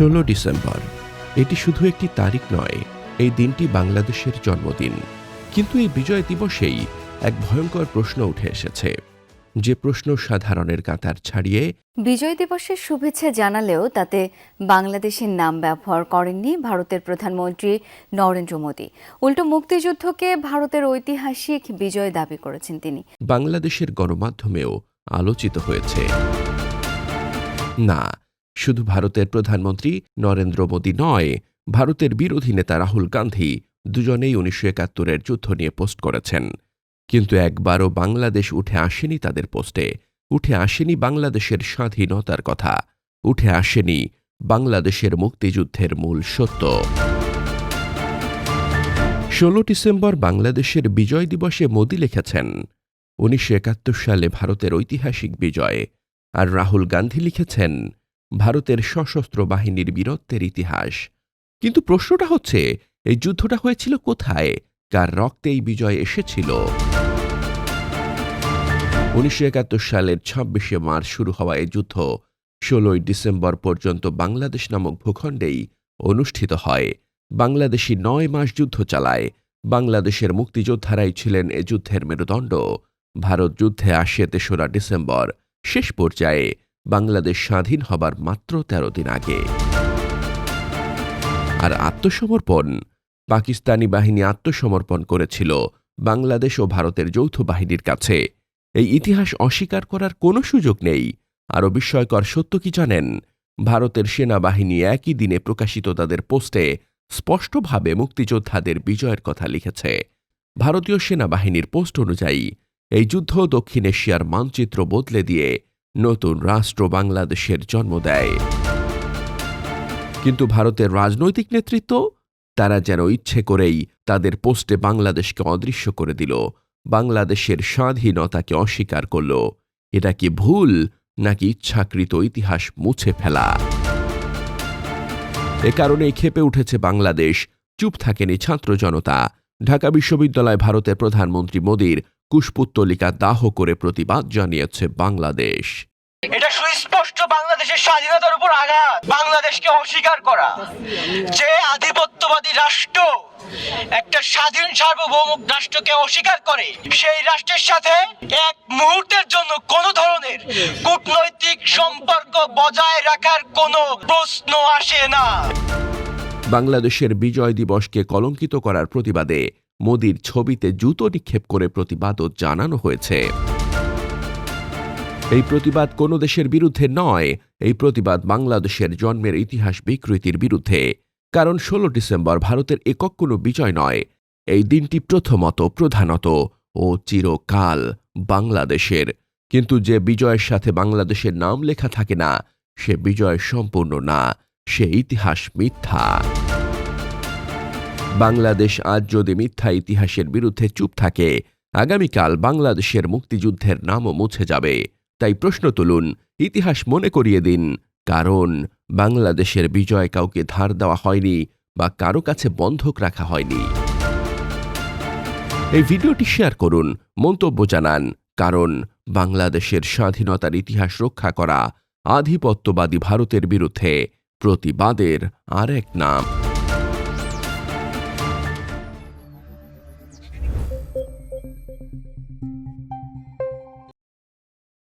16 December এটি শুধু একটি তারিখ নয়, এই দিনটি বাংলাদেশের জন্মদিন। কিন্তু এই বিজয় দিবসেই এক ভয়ঙ্কর প্রশ্ন উঠে এসেছে, যে প্রশ্ন সাধারণের কাতার ছাড়িয়ে বিজয় দিবসের শুভেচ্ছা জানালেও তাতে বাংলাদেশের নাম ব্যবহার করেননি ভারতের প্রধানমন্ত্রী নরেন্দ্র মোদী। উল্টো মুক্তিযুদ্ধকে ভারতের ঐতিহাসিক বিজয় দাবি করেছেন তিনি। বাংলাদেশের গণমাধ্যমেও আলোচিত হয়েছে। না, শুধু ভারতের প্রধানমন্ত্রী নরেন্দ্র মোদী নয়, ভারতের বিরোধী নেতা রাহুল গান্ধী দুজনেই 1971-এর যুদ্ধ নিয়ে পোস্ট করেছেন। কিন্তু একবারও বাংলাদেশ উঠে আসেনি তাদের পোস্টে। উঠে আসেনি বাংলাদেশের স্বাধীনতার কথা, উঠে আসেনি বাংলাদেশের মুক্তিযুদ্ধের মূল সত্য। 16 ডিসেম্বর বাংলাদেশের বিজয় দিবসে মোদী লিখেছেন 1971 সালে ভারতের ঐতিহাসিক বিজয়, আর রাহুল গান্ধী লিখেছেন ভারতের সশস্ত্র বাহিনীর বীরত্বের ইতিহাস। কিন্তু প্রশ্নটা হচ্ছে, এই যুদ্ধটা হয়েছিল কোথায়, কার রক্তে এই বিজয় এসেছিল? 1971 সালের 26শে মার্চ শুরু হওয়া এই যুদ্ধ 16 ডিসেম্বর পর্যন্ত বাংলাদেশ নামক ভূখণ্ডেই অনুষ্ঠিত হয়। বাংলাদেশি 9 মাস যুদ্ধ চালায়। বাংলাদেশের মুক্তিযোদ্ধারাই ছিলেন এ যুদ্ধের মেরুদণ্ড। ভারত যুদ্ধে আসে 3রা ডিসেম্বর, শেষ পর্যায়ে বাংলাদেশ স্বাধীন হবার মাত্র 13 দিন আগে। আর আত্মসমর্পণ, পাকিস্তানি বাহিনী আত্মসমর্পণ করেছিল বাংলাদেশ ও ভারতের যৌথ বাহিনীর কাছে। এই ইতিহাস অস্বীকার করার কোনো সুযোগ নেই। আরও বিস্ময়কর সত্য কি জানেন? ভারতের সেনাবাহিনী একই দিনে প্রকাশিত তাদের পোস্টে স্পষ্টভাবে মুক্তিযোদ্ধাদের বিজয়ের কথা লিখেছে। ভারতীয় সেনাবাহিনীর পোস্ট অনুযায়ী এই যুদ্ধ দক্ষিণ এশিয়ার মানচিত্র বদলে দিয়ে নতুন রাষ্ট্র বাংলাদেশের জন্ম দেয়। কিন্তু ভারতের রাজনৈতিক নেতৃত্ব, তারা যেন ইচ্ছে করেই তাদের পোস্টে বাংলাদেশকে অদৃশ্য করে দিল, বাংলাদেশের স্বাধীনতাকে অস্বীকার করল। এটা কি ভুল, নাকি ইচ্ছাকৃত ইতিহাস মুছে ফেলা? এ কারণেই ক্ষেপে উঠেছে বাংলাদেশ, চুপ থাকেনি ছাত্র জনতা। ঢাকা বিশ্ববিদ্যালয় ভারতের প্রধানমন্ত্রী মোদীর কুশপুত্তলিকা দাহ করে প্রতিবাদ জানিয়েছে বাংলাদেশ। এটা সুস্পষ্ট বাংলাদেশের স্বাধীনতার উপর আঘাত। বাংলাদেশকে অস্বীকার করা, যে আধিপত্যবাদী রাষ্ট্র একটা স্বাধীন সার্বভৌম রাষ্ট্রকে অস্বীকার করে, সেই রাষ্ট্রের সাথে এক মুহূর্তের জন্য কোন ধরনের কূটনৈতিক সম্পর্ক বজায় রাখার কোনো প্রশ্ন আসে না। বাংলাদেশের বিজয় দিবসকে কলঙ্কিত করার প্রতিবাদে মোদীর ছবিতে জুতো নিক্ষেপ করে প্রতিবাদও জানানো হয়েছে। এই প্রতিবাদ কোনো দেশের বিরুদ্ধে নয়, এই প্রতিবাদ বাংলাদেশের জন্মের ইতিহাস বিকৃতির বিরুদ্ধে। কারণ 16 ডিসেম্বর ভারতের একক কোনো বিজয় নয়, এই দিনটি প্রথমত, প্রধানত ও চিরকাল বাংলাদেশের। কিন্তু যে বিজয়ের সাথে বাংলাদেশের নাম লেখা থাকে না, সে বিজয় সম্পূর্ণ না, সে ইতিহাস মিথ্যা। বাংলাদেশ আজ যদি মিথ্যা ইতিহাসের বিরুদ্ধে চুপ থাকে, আগামীকাল বাংলাদেশের মুক্তিযুদ্ধের নামও মুছে যাবে। তাই প্রশ্ন তুলুন, ইতিহাস মনে করিয়ে দিন, কারণ বাংলাদেশের বিজয় কাউকে ধার দেওয়া হয়নি বা কারো কাছে বন্ধক রাখা হয়নি। এই ভিডিওটি শেয়ার করুন, মন্তব্য জানান, কারণ বাংলাদেশের স্বাধীনতার ইতিহাস রক্ষা করা আধিপত্যবাদী ভারতের বিরুদ্ধে প্রতিবাদের আরেক নাম।